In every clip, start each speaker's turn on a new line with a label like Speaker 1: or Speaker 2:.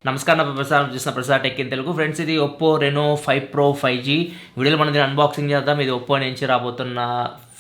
Speaker 1: నమస్కారం నా ప్రసాద్ చూసిన Prasad tech in Telugu friends. ఇది ఒప్పో రెనో 5 ప్రో 5G వీడియోలో మనం దీన్ని అన్బాక్సింగ్ చేద్దాం. ఇది ఒప్పో నుంచి రాబోతున్న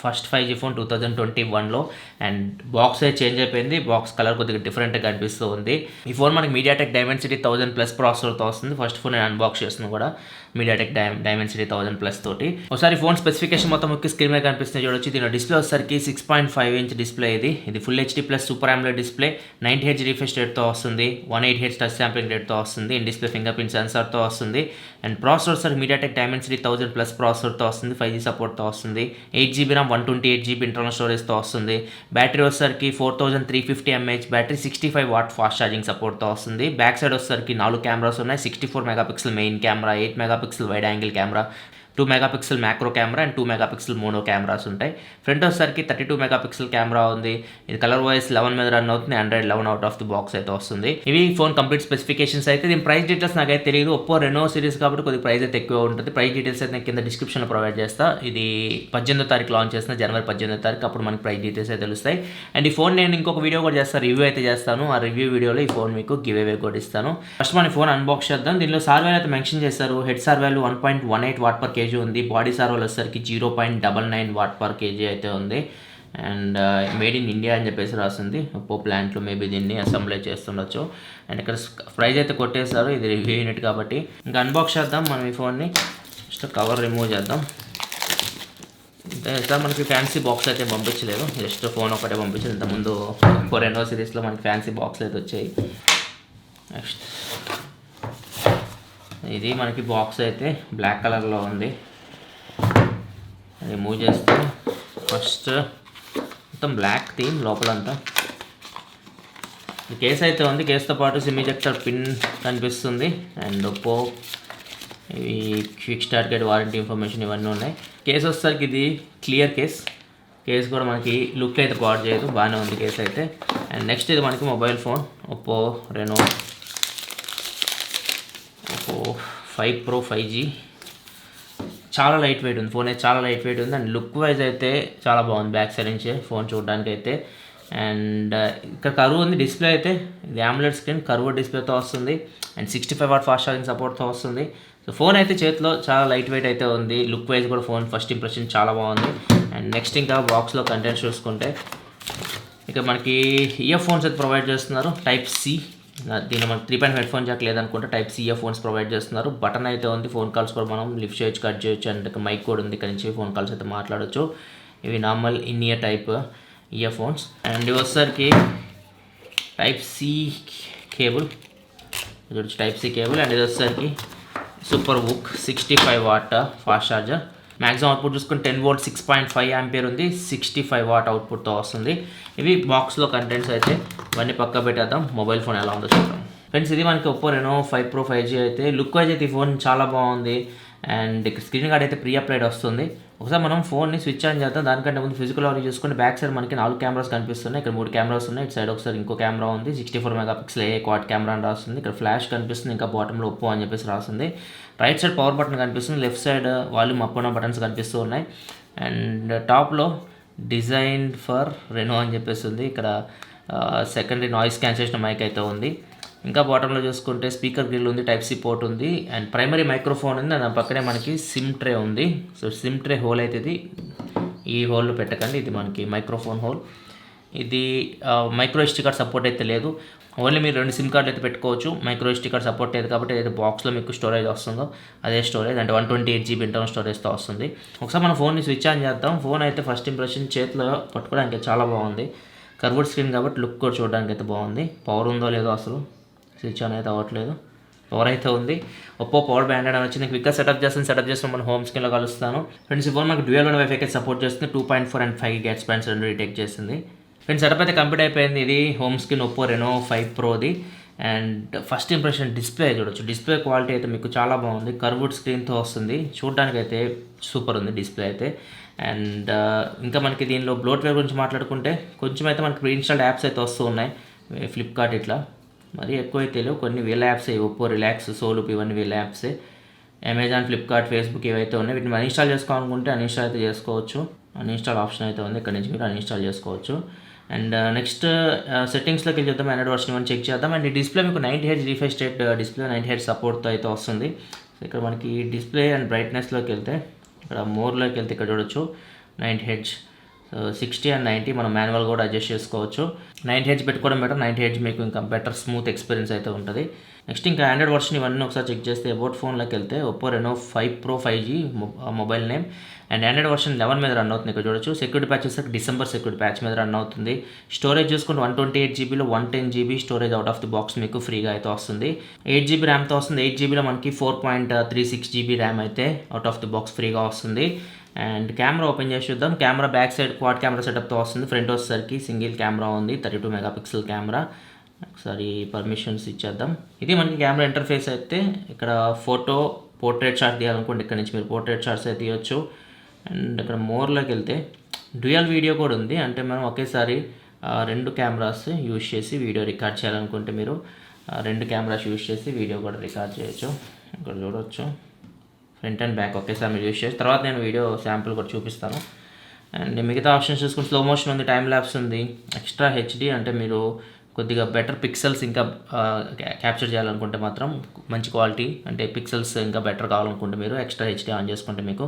Speaker 1: ఫస్ట్ 5G ఫోన్ 2021లో. అండ్ బాక్స్ అయితే చేంజ్ అయిపోయింది. బాక్స్ కలర్ కొద్దిగా డిఫరెంట్గా కనిపిస్తూ ఉంది. ఈ ఫోన్ మనకి మీడియాటెక్ డైమెన్సిటీ 1000+ ప్రాసెసర్తో వస్తుంది. ఫస్ట్ ఫోన్ నేను అన్బాక్స్ చేస్తున్నాను కూడా మీడియాటెక్ డైమెన్సిటీ 1000+ తోటి. ఒకసారి ఫోన్ స్పెసిఫికేషన్ మొత్తం ముఖ్య స్క్రీన్ మీద కనిపిస్తుంది చూడొచ్చు. దీని డిస్ప్లే వచ్చేసరికి 6.5 ఇంచ్ డిస్ప్లే. ఇది full HD plus super AMOLED display. 90 Hz refresh రేట్తో వస్తుంది. 180 Hz టచ్ శాంప్లింగ్ రేట్తో వస్తుంది. ఇన్ డిస్ప్లే ఫింగర్ ప్రింట్ సెన్సార్తో వస్తుంది. అండ్ ప్రాసెసర్ మీడియాటెక్ డైమెన్సిటీ 1000+ ప్రాసెసర్తో వస్తుంది. 5G సపోర్ట్తో వస్తుంది. 8GB RAM 128GB ఇంటర్నల్ స్టోరేజ్తో వస్తుంది. బ్యాటరీ వచ్చేసరికి 4350 mAh battery, 65 watt fast charging సపోర్ట్తో వస్తుంది. బ్యాక్ సైడ్ వచ్చేసరికి 4 కెమెరాస్ ఉన్నాయి. 64 megapixel main camera, 8 megapixel wide angle camera, 2 megapixel macro camera and 2 megapixel mono cameras ఉంటాయి. ఫ్రంట్ వచ్చేసరికి 32 మెగాపిక్సెల్ కెమెరా ఉంది. ఇది కలర్ వాయిస్ 11 మీద రన్ అవుతుంది. Android 11 out of the box అయితే వస్తుంది. ఇవి ఫోన్ కంప్లీట్ స్పెసిఫికేషన్స్ అయితే. దీని ప్రైస్ డీటెయిల్స్ నాకైతే తెలియదు. ఒప్పో రెనో సిరీస్ కాబట్టి కొద్దిగా ప్రైస్ అయితే ఎక్కువ ఉంటుంది. ప్రైస్ డీటెయిల్స్ అయితే నేను కింద డిస్క్రిప్షన్లో ప్రొవైడ్ చేస్తా. ఇది 18వ తారీఖు లాంచ్ చేసిన జనవరి 18వ తారీఖు. అప్పుడు మనకి ప్రైస్ డీటెయిల్స్ అయితే తెలుస్తాయి. అండ్ ఈ ఫోన్ నేను ఇంకొక వీడియో కూడా చేస్తాను, రివ్యూ అయితే చేస్తాను. ఆ రివ్యూ వీడియోలో ఈ ఫోన్ మీకు గివ్ అవే కూడా ఇస్తాను. ఫస్ట్ మన ఫోన్ అన్బాక్స్ చేద్దాం. దీనిలో సార్ వాల్యూ అయితే మెన్షన్ చేస్తారు. Head sir value 1.18 what per KG ఉంది. బాడీ సార్ వచ్చేసరికి 0.99 వాట్ పర్ కేజీ అయితే ఉంది. అండ్ మేడ్ ఇన్ ఇండియా అని చెప్పేసి రాస్తుంది. ఒప్పో ప్లాంట్లో మేబీ దీన్ని అసెంబ్లీ చేస్తుండొచ్చు. అండ్ ఇక్కడ ప్రైస్ అయితే కొట్టేస్తారు. ఇది రివ్యూ యూనిట్ కాబట్టి. ఇంకా అన్బాక్స్ చేద్దాం మనం ఈ ఫోన్ని. జస్ట్ కవర్ రిమూవ్ చేద్దాం. సార్ మనకి ఫ్యాన్సీ బాక్స్ అయితే పంపించలేదు, జస్ట్ ఫోన్ ఒకటే పంపించింది. ఇంతకుముందు ఒప్పో రెనో సిరీస్లో మనకి ఫ్యాన్సీ బాక్స్ అయితే వచ్చాయి. నెక్స్ట్ ఇది మనకి బాక్స్ అయితే బ్లాక్ కలర్లో ఉంది. రిమూవ్ చేస్తే ఫస్ట్ మొత్తం బ్లాక్ థీమ్ లోపలంతా. కేస్ అయితే ఉంది. కేసుతో పాటు సిమ్ ఎజెక్టర్ పిన్ కనిపిస్తుంది. అండ్ ఒప్పో ఇవి quick start guide, warranty information ఇవన్నీ ఉన్నాయి. కేసు వచ్చేసరికి ఇది క్లియర్ కేస్. కేసు కూడా మనకి లుక్ అయితే పాడు చేయదు, బాగానే ఉంది కేసు అయితే. అండ్ నెక్స్ట్ ఇది మనకి mobile phone Oppo Reno Oppo 5 pro 5G. చాలా లైట్ వెయిట్ ఉంది ఫోన్ అయితే, చాలా లైట్ వెయిట్ ఉంది. అండ్ లుక్ వైజ్ అయితే చాలా బాగుంది బ్యాక్ సైడ్ నుంచి ఫోన్ చూడడానికి అయితే. అండ్ ఇక్కడ కర్వ్ ఉంది. డిస్ప్లే అయితే ఇది AMOLED స్క్రీన్, కర్వ్ డిస్ప్లేతో వస్తుంది. అండ్ 65 వాట్ ఫాస్ట్ ఛార్జింగ్ సపోర్ట్తో వస్తుంది. సో ఫోన్ అయితే చేతిలో చాలా లైట్ వెయిట్ అయితే ఉంది. లుక్ వైజ్ కూడా ఫోన్ ఫస్ట్ ఇంప్రెషన్ చాలా బాగుంది. అండ్ నెక్స్ట్ ఇంకా బాక్స్లో కంటెంట్స్ చూసుకుంటే ఇక మనకి ఇయర్ ఫోన్స్ అయితే ప్రొవైడ్ చేస్తున్నారు. Type C. దీనిలో మనకి 3.5 హెడ్ ఫోన్ జాక్ లేదనుకుంటే type C earphones provide చేస్తున్నారు. బటన్ అయితే ఉంది. ఫోన్ కాల్స్ కూడా మనం లిఫ్ట్ చేయొచ్చు, కట్ చేయొచ్చు. అండ్ మైక్ కూడా ఉంది. ఇక్కడ నుంచి ఫోన్ కాల్స్ అయితే మాట్లాడవచ్చు. ఇవి normal in ear type earphones. And ఇవి వచ్చేసరికి type C cable, type C cable. And ఇది వచ్చేసరికి SuperVOOC 65 watt fast charger. Maximum output చూసుకుని 10 వోల్ట్ 6.5 ఆంపియర్ ఉంది. 65 వాట్ అవుట్పుట్తో వస్తుంది. ఇవి బాక్స్లో కంటెంట్స్ అయితే. ఇవన్నీ పక్క పెట్టేద్దాం. మొబైల్ ఫోన్ ఎలా ఉందో చూద్దాం ఫ్రెండ్స్. ఇది మనకి ఒప్పో రెనో 5 ప్రో 5G అయితే. లుక్ వైజ్ అయితే ఈ ఫోన్ చాలా బాగుంది. అండ్ ఇక్కడ స్క్రీన్ గార్డ్ అయితే ప్రీ అప్లైడ్ వస్తుంది. ఒకసారి మనం ఫోన్ని స్విచ్ ఆన్ చేద్దాం. దానికంటే ముందు ఫిజికల్ ఆడియో చూసుకుంటే బ్యాక్ సైడ్ మనకి 4 కెమెరాస్ కనిపిస్తున్నాయి. ఇక్కడ 3 కెమెరాస్ ఉన్నాయి. ఇటు సైడ్ ఒకసారి ఇంకో కెమెరా ఉంది. 64 మెగాపిక్సెల్ క్వాడ్ కెమెరా అని రాస్తుంది. ఇక్కడ ఫ్లాష్ కనిపిస్తుంది. ఇంకా బాటంలో ఒప్పో అని చెప్పేసి రాస్తుంది. రైట్ సైడ్ పవర్ బటన్ కనిపిస్తుంది. Left side volume up and buttons కనిపిస్తూ ఉన్నాయి. అండ్ టాప్లో డిజైన్ ఫర్ రెనో అని చెప్పేసి ఉంది. ఇక్కడ సెకండరీ నాయిస్ క్యాన్సిలేషన్ మైక్ అయితే ఉంది. ఇంకా బాటంలో చూసుకుంటే స్పీకర్ గ్రిల్ ఉంది. టైప్ సి పోర్ట్ ఉంది. అండ్ ప్రైమరీ మైక్రోఫోన్ ఉంది. దాని పక్కనే మనకి సిమ్ ట్రే ఉంది. సో సిమ్ ట్రే హోల్ అయితే ఇది ఈ హోల్లో పెట్టకండి. ఇది మనకి మైక్రోఫోన్ హోల్. ఇది మైక్రో SD కార్డ్ సపోర్ట్ అయితే లేదు. ఓన్లీ మీరు 2 సిమ్ కార్డులు అయితే పెట్టుకోవచ్చు. మైక్రో SD కార్డ్ సపోర్ట్ లేదు కాబట్టి ఏదైతే బాక్స్లో మీకు స్టోరేజ్ వస్తుందో అదే స్టోరేజ్. అంటే 128GB ఇంటర్నల్ స్టోరేజ్తో వస్తుంది. ఒకసారి మన ఫోన్ని స్విచ్ ఆన్ చేద్దాం. ఫోన్ అయితే ఫస్ట్ ఇంప్రెషన్ చేతిలో పట్టుకోవడానికి చాలా బాగుంది. కర్వ్డ్ స్క్రీన్ కాబట్టి లుక్ కూడా చూడడానికి అయితే బాగుంది. పవర్ ఉందో లేదో అసలు స్విచ్ ఆన్ అయితే అవ్వట్లేదు. పవర్ అయితే ఉంది. ఒప్పో పవర్ బ్యాండ్ అని వచ్చింది. క్విక్గా సెటప్ చేస్తాను. మన హోమ్ స్క్రీన్లో కలుస్తాను ఫ్రెండ్స్. ఈ ఫోన్ మనకు డ్యూయల్ వన్ వైఫై సపోర్ట్ చేస్తుంది. 2.4 and 5 GHz బ్యాండ్స్ రెండు డిటెక్ట్ చేస్తుంది. ఫ్రెండ్స్ సెటప్ అయితే కంప్లీట్ అయిపోయింది. ఇది హోమ్ స్క్రీన్ ఒప్పో రెనో 5 ప్రోది. అండ్ ఫస్ట్ ఇంప్రెషన్ డిస్ప్లే చూడొచ్చు. డిస్ప్లే క్వాలిటీ అయితే మీకు చాలా బాగుంది. కర్వ్డ్ స్క్రీన్తో వస్తుంది. చూడడానికి అయితే సూపర్ ఉంది డిస్ప్లే అయితే. అండ్ ఇంకా మనకి దీనిలో బ్లోట్వేర్ గురించి మాట్లాడుకుంటే కొంచెం అయితే మనకి ప్రీ ఇన్స్టాల్డ్ యాప్స్ అయితే వస్తూ ఉన్నాయి. ఫ్లిప్కార్ట్ ఇట్లా మరి ఎక్కువ అయితే లేవు. కొన్ని వీళ్ళ యాప్సే. ఒప్పో రిలాక్స్, సోలుప్ ఇవన్నీ వీళ్ళ యాప్సే. అమెజాన్, ఫ్లిప్కార్ట్, ఫేస్బుక్ ఇవైతే ఉన్నాయి. వీటిని అన్ఇన్స్టాల్ చేసుకోవాలనుకుంటే అన్ఇన్స్టాల్ అయితే చేసుకోవచ్చు. అన్ఇన్స్టాల్ ఆప్షన్ అయితే ఉంది. ఇక్కడ నుంచి మీరు అన్ఇన్స్టాల్ చేసుకోవచ్చు. అండ్ నెక్స్ట్ సెట్టింగ్స్లోకి వెళ్ళి చూద్దాం. ఆండ్రాయిడ్ వర్షన్ 1 చెక్ చేద్దాం. అండ్ ఈ డిస్ప్లే మీకు 90 hertz refresh rate display 90 hertz సపోర్ట్తో అయితే వస్తుంది. సో ఇక్కడ మనకి డిస్ప్లే అండ్ బ్రైట్నెస్లోకి వెళ్తే ఇక్కడ మోర్లోకి వెళ్తే ఇక్కడ చూడొచ్చు 90 హెర్ట్జ్. సో 60 అండ్ 90 మనం మాన్యువల్ కూడా అడ్జస్ట్ చేసుకోవచ్చు. 90 హెర్ట్జ్ పెట్టుకోవడం బెటర్. 90 హెర్ట్జ్ మీకు ఇంకా బెటర్ స్మూత్ ఎక్స్పీరియన్స్ అయితే ఉంటుంది. నెక్స్ట్ ఇంకా ఆండ్రాయిడ్ వర్షన్ ఇవన్నీ ఒకసారి చెక్ చేస్తే అబౌట్ ఫోన్లోకి వెళ్తే OPPO Reno 5 Pro 5G mobile name and Android version 11 మీద రన్ అవుతుంది. ఇక్కడ చూడొచ్చు. సెక్యూరిటీ ప్యాచ్ వచ్చేసరికి డిసెంబర్ సెక్యూరిటీ ప్యాచ్ మీద రన్ అవుతుంది. స్టోరేజ్ చూసుకుంటే 128 జీబీలో 110 GB storage out of the box మీకు ఫ్రీగా అయితే వస్తుంది. 8 జీబీ ర్యామ్తో వస్తుంది. 8 జీబీలో మనకి 4.36 జీబీ ర్యామ్ అయితే అవుట్ ఆఫ్ ది బాక్స్ ఫ్రీగా వస్తుంది. అండ్ కెమెరా ఓపెన్ చేసి చూద్దాం. Camera back side quad camera సెటప్తో వస్తుంది. ఫ్రంట్ వచ్చేసరికి సింగిల్ కెమెరా ఉంది, 32 మెగాపిక్సెల్ కెమెరా. ఒకసారి పర్మిషన్స్ ఇచ్చేద్దాం. ఇది మనకి కెమెరా ఇంటర్ఫేస్ అయితే ఇక్కడ ఫోటో పోర్ట్రేట్ షాట్ తీయాలనుకోండి ఇక్కడ నుంచి మీరు పోర్ట్రేట్ షాట్స్ అయితే తీయొచ్చు. అండ్ ఇక్కడ మోర్లోకి వెళ్తే డ్యూయల్ వీడియో కూడా ఉంది. అంటే మనం ఒకేసారి 2 కెమెరాస్ యూజ్ చేసి వీడియో రికార్డ్ చేయాలనుకుంటే మీరు 2 కెమెరాస్ యూజ్ చేసి వీడియో కూడా రికార్డ్ చేయొచ్చు. ఇక్కడ చూడవచ్చు ఫ్రంట్ అండ్ బ్యాక్ ఒకేసారి మీరు యూజ్ చేసి తర్వాత నేను వీడియో శాంపుల్ కూడా చూపిస్తాను. అండ్ మిగతా ఆప్షన్స్ చూసుకుంటే స్లో మోషన్ ఉంది, టైం ల్యాప్స్ ఉంది, ఎక్స్ట్రా హెచ్డి అంటే మీరు కొద్దిగా బెటర్ పిక్సెల్స్ ఇంకా క్యాప్చర్ చేయాలనుకుంటే మాత్రం మంచి క్వాలిటీ అంటే పిక్సెల్స్ ఇంకా బెటర్ కావాలనుకుంటే మీరు ఎక్స్ట్రా హెచ్డి ఆన్ చేసుకుంటే మీకు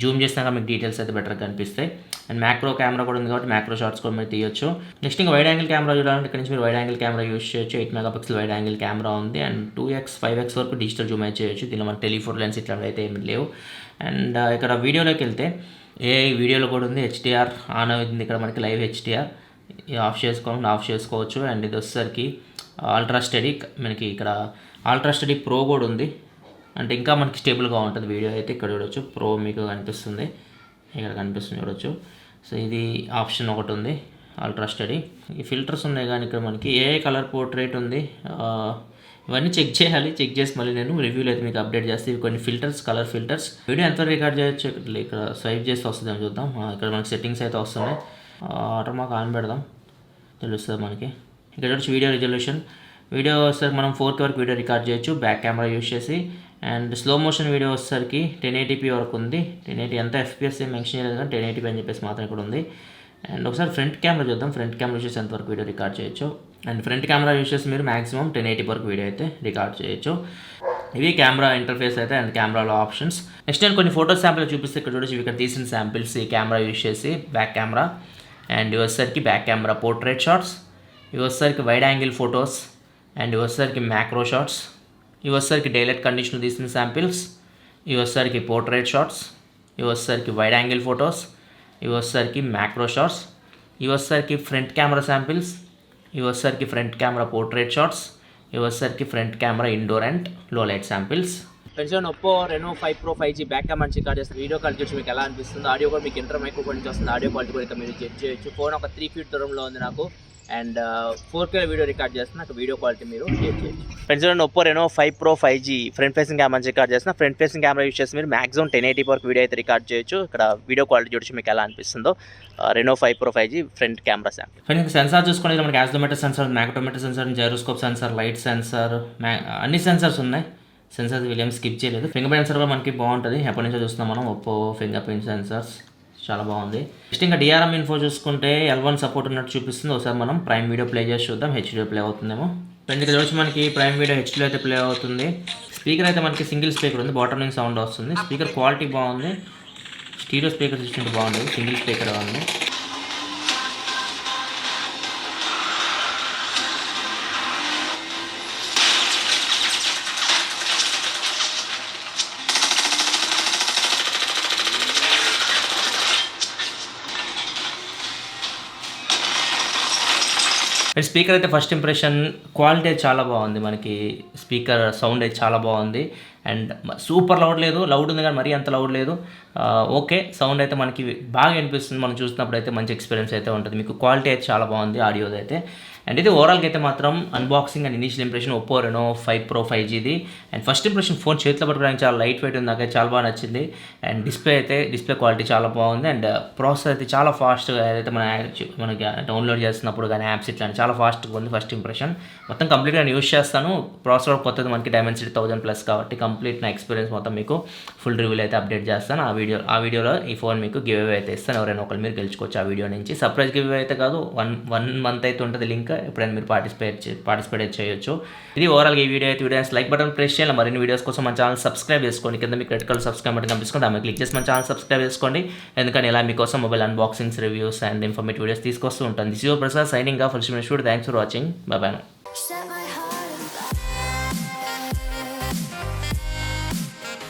Speaker 1: జూమ్ చేసినాక మీకు డీటెయిల్స్ అయితే బెటర్గా కనిపిస్తాయి. అండ్ మ్యాక్రో కెమెరా కూడా ఉంది కాబట్టి మ్యాక్రో షాట్స్ కూడా మీరు తీయొచ్చు. నెక్స్ట్ ఇంకా వైడ్ యాంగిల్ కెమెరా చూడాలంటే ఇక్కడ నుంచి మీరు వైడ్ యాంగిల్ కెమెరా యూస్ చేయొచ్చు. 8 మెగాపిక్సెల్ వైడ్ యాంగిల్ కెమెరా ఉంది. అండ్ 2x 5x వరకు డిజిటల్ జూమ్ అయితే చేయొచ్చు. దీనిలో మన టెలిఫోటో లెన్స్ ఇట్లాంటివి అయితే ఏమి లేవు. అండ్ ఇక్కడ వీడియోలోకి వెళ్తే వీడియోలో కూడా ఉంది. హెచ్డిఆర్ ఆన్ అవుతుంది. ఇక్కడ మనకి లైవ్ హెచ్డిఆర్ ఆఫ్ చేసుకోవచ్చు. అండ్ ఇది వచ్చేసరికి అల్ట్రా స్టడీ మనకి ఇక్కడ అల్ట్రా స్టడీ ప్రో కూడా ఉంది. అంటే ఇంకా మనకి స్టేబుల్గా ఉంటుంది వీడియో అయితే. ఇక్కడ చూడొచ్చు ప్రో మీకు కనిపిస్తుంది, ఇక్కడ కనిపిస్తుంది చూడొచ్చు. సో ఇది ఆప్షన్ ఒకటి ఉంది అల్ట్రా స్టడీ. ఈ ఫిల్టర్స్ ఉన్నాయి కానీ ఇక్కడ మనకి కలర్ పోర్ట్రేట్ ఉంది. ఇవన్నీ చెక్ చేయాలి. చెక్ చేసి మళ్ళీ నేను రివ్యూలో అయితే మీకు అప్డేట్ చేస్తే ఇవి కొన్ని ఫిల్టర్స్ కలర్ ఫిల్టర్స్ వీడియో ఎంతవరకు రికార్డ్ చేయొచ్చు ఇక్కడ స్వైప్ చేసి వస్తుంది అని చూద్దాం. ఇక్కడ మనకి సెట్టింగ్స్ అయితే వస్తున్నాయి. ఆటో మాకు ఆన్ పెడదాం తెలుస్తుంది మనకి. ఇక్కడ చూడొచ్చు వీడియో రిజల్యూషన్. వీడియో వచ్చేసరికి మనం 4K వరకు వీడియో రికార్డ్ చేయొచ్చు బ్యాక్ కెమెరా యూజ్ చేసి. అండ్ స్లో మోషన్ వీడియో వచ్చేసరికి 1080p వరకు ఉంది. 1080 ఎంత FPS మెన్షన్ చేయలేదు కానీ 1080p అని చెప్పేసి మాత్రం ఇక్కడ ఉంది. అండ్ ఒకసారి ఫ్రంట్ కెమెరా చూద్దాం. ఫ్రంట్ కెమెరా యూజ్ చేసి ఎంతవరకు వీడియో రికార్డ్ చేయొచ్చు. అండ్ ఫ్రంట్ కెమెరా యూజ్ చేసి మీరు మాక్సిమం 1080p వరకు వీడియో అయితే రికార్డ్ చేయొచ్చు. ఇవి కెమెరా ఇంటర్ఫేస్ అయితే అండ్ కెమెరాలో ఆప్షన్స్. నెక్స్ట్ నేను కొన్ని ఫోటోస్ శాంపిల్ చూపిస్తే ఇక్కడ చూడొచ్చు. ఇక్కడ తీసిన శాంపిల్స్ ఈ కెమెరా యూజ్ చేసి బ్యాక్ కెమెరా. అండ్ ఇవి వచ్చేసరికి బ్యాక్ కెమెరా పోర్ట్రేట్ షాట్స్, ఇవి వచ్చేసరికి వైడ్ యాంగిల్ ఫొటోస్, అండ్ ఇవి వచ్చేసరికి మ్యాక్రో షాట్స్, ఇవి వచ్చేసరికి డైలైట్ కండిషన్ తీసిన శాంపిల్స్, ఇవి వచ్చేసరికి పోర్ట్రేట్ షాట్స్, ఇవి వచ్చేసరికి వైడ్ యాంగిల్ ఫొటోస్, ఇవి వచ్చేసరికి మ్యాక్రో షాట్స్, ఇవి వచ్చేసరికి ఫ్రంట్ కెమెరా శాంపిల్స్, ఇవి వచ్చేసరికి ఫ్రంట్ కెమెరా పోర్ట్రేట్ షాట్స్, ఇవి వచ్చేసరికి ఫ్రంట్ కెమెరా ఇండోర్ అండ్ లో light samples. Friends OPPO Reno 5 Pro 5G back camera నుంచి రికార్డ్ చేస్తే వీడియో కాల్ చూసి మీకు ఎలా అనిపిస్తుంది. ఆడియో కూడా మీకు ఇంటర్ మైక్రోఫోన్ నుంచి వస్తుంది. ఆడియో క్వాలిటీ కూడా మీరు చెక్ చేయొచ్చు. ఫోన్ ఒక 3 feet దూరంలో ఉంది నాకు. అండ్ 4K వీడియో రికార్డ్ చేస్తున్నా నాకు వీడియో క్వాలిటీ మీరు షేర్ చేయొచ్చు. Friends OPPO Reno 5 Pro 5G front facing camera నుంచి రికార్డ్ చేస్తున్నా. ఫ్రంట్ ఫేసింగ్ కెమెరా యూస్ చేసి మీరు మాక్సిమం 1080p వరకు వీడియో అయితే రికార్డ్ చేయొచ్చు. ఇక్కడ వీడియో క్వాలిటీ చూసి మీకు ఎలా అనిపిస్తుందో Reno 5 Pro 5G front camera sample. Friends sensor చూసుకునేది మనకి accelerometer sensor, magnetometer sensor, gyroscope sensor, light sensor, అన్ని సెన్సార్స్ ఉన్నాయి. సెన్సార్స్ వీళ్ళేం స్కిప్ చేయలేదు. ఫింగర్ ప్రింట్ సెన్సార్ కూడా మనకి బాగుంటుంది. ఎప్పటి నుంచో చూస్తున్నాం మనం OPPO ఫింగర్ ప్రింట్ సెన్సార్స్ చాలా బాగుంది. నెక్స్ట్ ఇంకా DRM ఇన్ఫో చూసుకుంటే L1 సపోర్ట్ ఉన్నట్టు చూపిస్తుంది. ఒకసారి మనం ప్రైమ్ వీడియో ప్లే చేసి చూద్దాం. హెచ్డీలో ప్లే అవుతుందేమో. ఫ్రెండ్స్ ఇక్కడ వచ్చి మనకి ప్రైమ్ వీడియో హెచ్డీలో అయితే ప్లే అవుతుంది. స్పీకర్ అయితే మనకి సింగిల్ స్పీకర్ ఉంది, బాటమ్ నుంచి సౌండ్ వస్తుంది. స్పీకర్ క్వాలిటీ బాగుంది. స్టీరియో స్పీకర్ సిస్టమ్ బాగుంది, సింగిల్ స్పీకర్ ఉంది. స్పీకర్ అయితే ఫస్ట్ ఇంప్రెషన్ క్వాలిటీ అయితే చాలా బాగుంది. మనకి స్పీకర్ సౌండ్ అయితే చాలా బాగుంది. అండ్ సూపర్ లౌడ్ లేదు, లౌడ్ ఉంది కానీ మరీ అంత లౌడ్ లేదు. ఓకే సౌండ్ అయితే మనకి బాగా అనిపిస్తుంది. మనం చూసినప్పుడు అయితే మంచి ఎక్స్పీరియన్స్ అయితే ఉంటుంది. మీకు క్వాలిటీ అయితే చాలా బాగుంది ఆడియోది అయితే. అండ్ ఇది ఓవరాల్గా అయితే మాత్రం unboxing and initial impression OPPO Reno 5 Pro 5Gది. అండ్ ఫస్ట్ ఇంప్రెషన్ ఫోన్ చేతిలో పట్టుకోవడానికి చాలా లైట్ వెయిట్ ఉంది, నాకైతే చాలా బాగా నచ్చింది. అండ్ డిస్ప్లే క్వాలిటీ చాలా బాగుంది. అండ్ ప్రాసెసర్ అయితే చాలా ఫాస్ట్గా ఏదైతే మనకి డౌన్లోడ్ చేస్తున్నప్పుడు కానీ యాప్స్ ఇట్లా చాలా ఫాస్ట్గా ఉంది. ఫస్ట్ ఇంప్రెషన్ మొత్తం కంప్లీట్గా నేను యూస్ చేస్తాను. ప్రాసెసర్ కొత్తది మనకి Dimensity 1000+ కాబట్టి కంప్లీట్ నా ఎక్స్పీరియన్స్ మొత్తం మీకు ఫుల్ రివ్యూలో అయితే అప్డేట్ చేస్తాను. ఆ వీడియోలో ఈ ఫోన్ మీకు గివ్ అవే అయితే ఇస్తాను. ఎవరైనా ఒకరు మీరు గెలుచుకోవచ్చు ఆ వీడియో నుంచి. సర్ప్రైజ్ గివ్ అవే అయితే కాదు, వన్ మంత్ అయితే ఉంటుంది లింక్. ఎప్పుడైనా మీరు పార్టిసిపేట్ చేయొచ్చు. ఇది ఓవరాల్గా ఈ వీడియో అయితే. లైక్ బటన్ ప్రెస్ చేయాలి. మరిన్ని వీడియోస్ కోసం మన ఛానల్ సబ్స్క్రైబ్ చేసుకోండి. కింద మీకు రెడ్ కలర్ సబ్స్క్రైబ్ బటన్ కనిపిస్తుంది, దాన్ని క్లిక్ చేసి మన ఛానల్ సబ్స్క్రైబ్ చేసుకోండి. ఎందుకంటే ఇలా మీకోసం mobile unboxings, reviews and informative videos తీసుకొస్తూ ఉంటాను. This your Prasad signing off. Thanks for watching. By by.